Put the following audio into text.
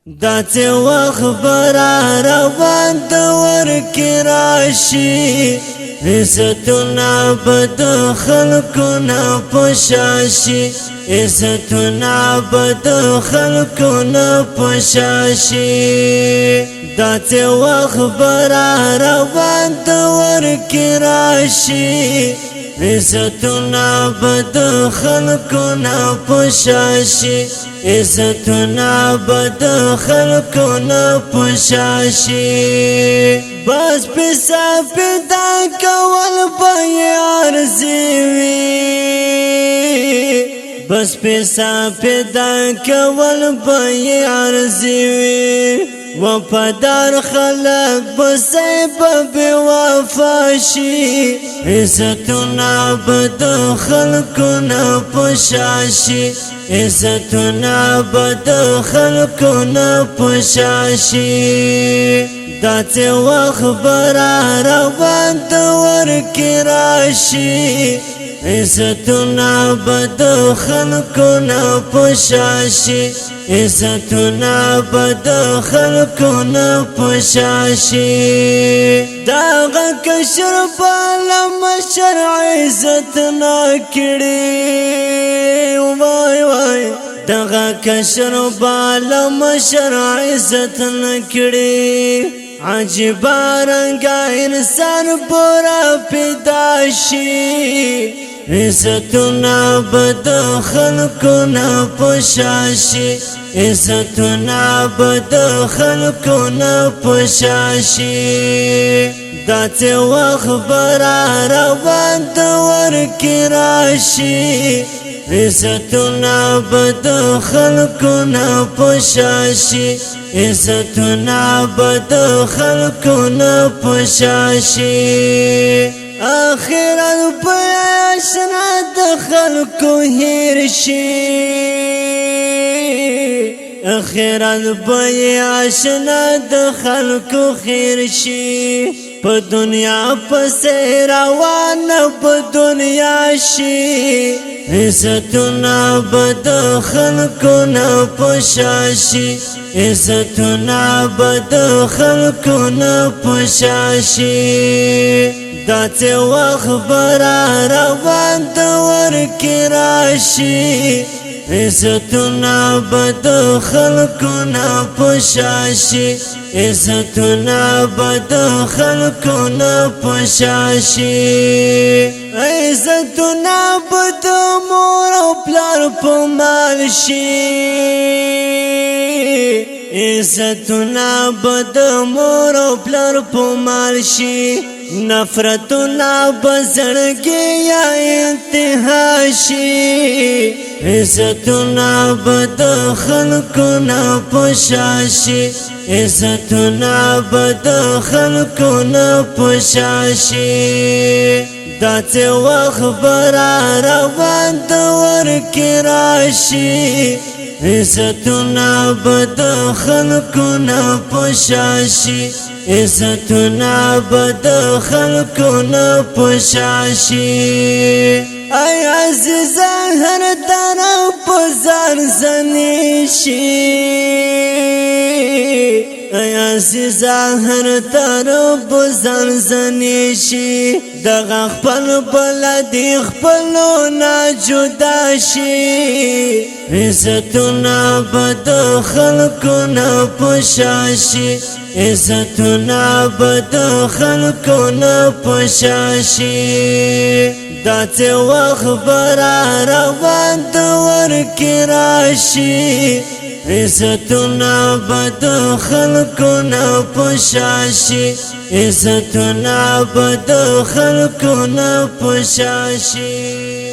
داسې وخت به را روان د ورکې راشي عزتونه به د خلکو نه په شا شي عزتونه به د خلکو نه په شا شي داسې وخت به را روان د ورکې راشي عزتونه به د خلکو نه په شا شي عزتونه به د خلکو نه په شا شي بس پیسه پیدا کول به یې عرضې وي بس پیسه پیدا کول به یې عرضې وي وفادار خلق بسې به بې وفا شي عزتونه به د خلکو نه په شا شي عزتونه به د خلکو نه په شا شي داسې وخت به را روان د ورکې راشي عزتونه به د خلکو نه په شا شي عزتونه به د خلکو نه په شا شي دغه کشر بالا مشر عزت نه کړي وای وای دغه کشر بالا مشر عزت نه کړي عجیب رنگا انسان پورا پیدا شي عزتونه به د خلکو نه په شا شي عزتونه به د خلکو نه په شا شي داسې وخت به را روان د ورکې راشي عزتونه به د خلکو نه په شا شي عزتونه به د خلکو نه په شا شي آخرت په آشنا د خلکو هیر شي آخرت په آشنا د خلکو خیر شي په دنیا پسې روان په دنیا شي عزتونه به د خلکو نه په شا شي عزتونه به د خلکو نه په شا شي داسې وخت به را روان د ورکې راشي عزتونه به د خلکو نه په شا شي عزتونه به د خلکو نه په شا شي عزتونه به د مور او پلار په مال شي عزتونه به د مور او پلار په مال شي نفرتونه به زړګي یا انتها شي عزتونه به د خلکو نه په شا شي عزتونه به د خلکو نه په شا شي داسې وخت به را روان د ورکې راشي عزتونه به د خلکو نه په شا شي عزتونه به د خلکو نه په شا شي ای عزیزان هر طرف په ځان زنی شي ای عزیزان هر طرف په ځان زنی شي دغه خپل بلدی خپلو نه جدا شي عزتونه به د خلکو نه په شا شي عزتونه به د خلکو نه په شا شي داسې وخت به را روان د ورکې راشي عزتونه به د خلکو نه په شا شي عزتونه به د خلکو نه په شا شي